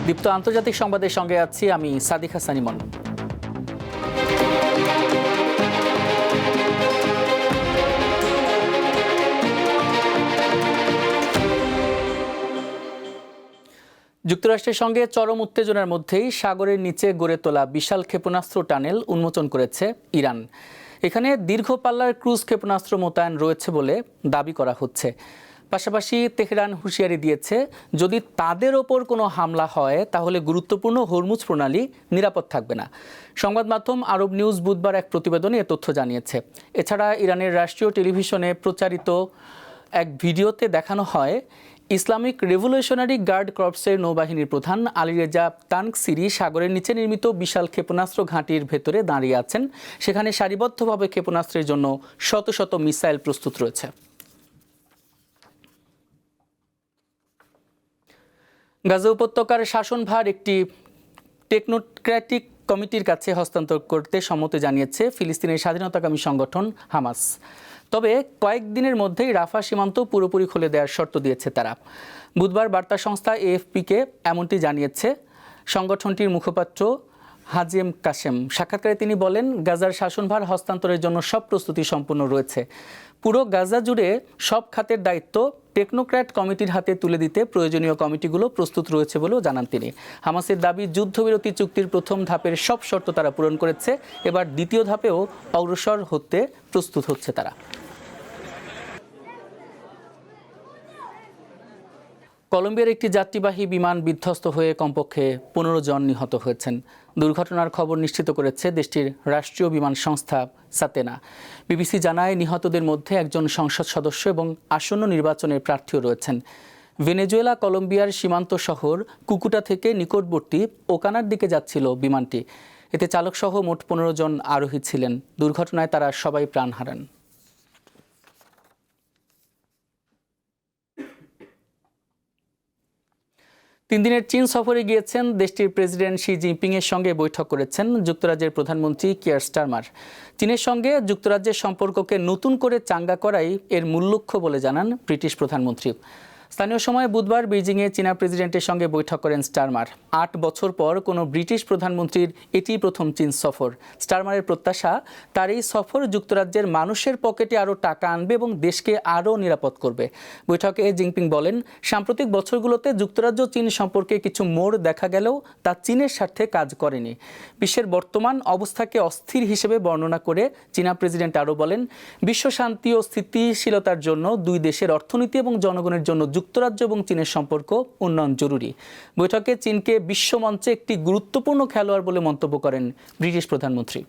দীপ্ত আন্তর্জাতিক সংবাদের সঙ্গে আছি আমি সাদিক হাসান ইমন। যুক্তরাষ্ট্রের সঙ্গে চরম উত্তেজনার মধ্যেই সাগরের নিচে গড়ে তোলা বিশাল ক্ষেপণাস্ত্র টানেল উন্মোচন করেছে ইরান। এখানে দীর্ঘ পাল্লার ক্রুজ ক্ষেপণাস্ত্র মোতায়েন রয়েছে বলে দাবি করা হচ্ছে। পাশাপাশি তেহরান হুঁশিয়ারি দিয়েছে, যদি তাদের ওপর কোনো হামলা হয় তাহলে গুরুত্বপূর্ণ হরমুজ প্রণালী নিরাপদ থাকবে না। সংবাদ মাধ্যম আরব নিউজ বুধবার এক প্রতিবেদনে এ তথ্য জানিয়েছে। এছাড়া ইরানের রাষ্ট্রীয় টেলিভিশনে প্রচারিত এক ভিডিওতে দেখানো হয়, ইসলামিক রেভলিউশনারি গার্ড কর্পসের নৌবাহিনীর প্রধান আলীরেজা তানকসিরি সাগরের নিচে নির্মিত বিশাল ক্ষেপণাস্ত্র ঘাঁটির ভেতরে দাঁড়িয়ে আছেন। সেখানে সারিবদ্ধভাবে ক্ষেপণাস্ত্রের জন্য শত শত মিসাইল প্রস্তুত রয়েছে। গাজা উপত্যকার শাসনভার একটি টেকনোক্র্যাটিক কমিটির কাছে হস্তান্তর করতে সম্মতি জানিয়েছে ফিলিস্তিনের স্বাধীনতাকামী সংগঠন হামাস। তবে কয়েকদিনের মধ্যেই রাফা সীমান্ত পুরোপুরি খুলে দেওয়ার শর্ত দিয়েছে তারা। বুধবার বার্তা সংস্থা এএফপিকে এমনটি জানিয়েছে সংগঠনটির মুখপাত্র হাজেম কাশেম। সাক্ষাৎকারে তিনি বলেন, গাজার শাসনভার হস্তান্তরের জন্য সব প্রস্তুতি সম্পন্ন রয়েছে। পুরো গাজা জুড়ে সব খাতের দায়িত্ব টেকনোক্র্যাট কমিটির হাতে তুলে দিতে প্রয়োজনীয় কমিটিগুলো প্রস্তুত রয়েছে বলেও জানান তিনি। হামাসের দাবি, যুদ্ধবিরতি চুক্তির প্রথম ধাপের সব শর্ত তারা পূরণ করেছে, এবার দ্বিতীয় ধাপেও অগ্রসর হতে প্রস্তুত হচ্ছে তারা। কলম্বিয়ার একটি যাত্রীবাহী বিমান বিধ্বস্ত হয়ে কমপক্ষে 15 জন নিহত হয়েছেন। দুর্ঘটনার খবর নিশ্চিত করেছে দেশটির রাষ্ট্রীয় বিমান সংস্থা সাতেনা। বিবিসি জানায়, নিহতদের মধ্যে একজন সংসদ সদস্য এবং আসন্ন নির্বাচনের প্রার্থীও রয়েছেন। ভেনেজুয়েলা কলম্বিয়ার সীমান্ত শহর কুকুটা থেকে নিকটবর্তী ওকানার দিকে যাচ্ছিল বিমানটি। এতে চালকসহ মোট 15 জন আরোহী ছিলেন। দুর্ঘটনায় তারা সবাই প্রাণ হারান। তিন দিনের চীন সফরে গিয়েছেন দেশটির প্রেসিডেন্ট শি জিনপিং এর সঙ্গে বৈঠক করেছেন যুক্তরাজ্যের প্রধানমন্ত্রী কিয়ার স্টারমার। চীনের সঙ্গে যুক্তরাজ্যের সম্পর্ককে নতুন করে চাঙ্গা করাই এর মূল লক্ষ্য বলে জানান ব্রিটিশ প্রধানমন্ত্রী। স্থানীয় সময় বুধবার বেইজিংয়ে চীনা প্রেসিডেন্টের সঙ্গে বৈঠক করেন স্টারমার। 8 বছর পর কোনো ব্রিটিশ প্রধানমন্ত্রীর এটি প্রথম চীন সফর। স্টারমারের প্রত্যাশা, তার এই সফর যুক্তরাজ্যের মানুষের পকেটে আরও টাকা আনবে এবং দেশকে আরও নিরাপদ করবে। বৈঠকে জিনপিং বলেন, সাম্প্রতিক বছরগুলোতে যুক্তরাজ্য চীন সম্পর্কে কিছু মোড় দেখা গেলেও তা চীনের স্বার্থে কাজ করেনি। বিশ্বের বর্তমান অবস্থাকে অস্থির হিসেবে বর্ণনা করে চীনা প্রেসিডেন্ট আরও বলেন, বিশ্ব শান্তি ও স্থিতিশীলতার জন্য দুই দেশের অর্থনীতি এবং জনগণের জন্য যুক্তরাজ্য এবং চীনের সম্পর্ক উন্নয়ন জরুরি। বৈঠকে চীনকে বিশ্বমঞ্চে একটি গুরুত্বপূর্ণ খেলোয়াড় বলে মন্তব্য করেন ব্রিটিশ প্রধানমন্ত্রী।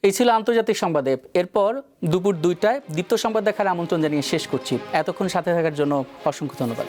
এই ছিল আন্তর্জাতিক সংবাদে। এরপর দুপুর 2টায় দীপ্ত সংবাদ দেখার আমন্ত্রণ জানিয়ে শেষ করছি। এতক্ষণ সাথে থাকার জন্য অসংখ্য ধন্যবাদ।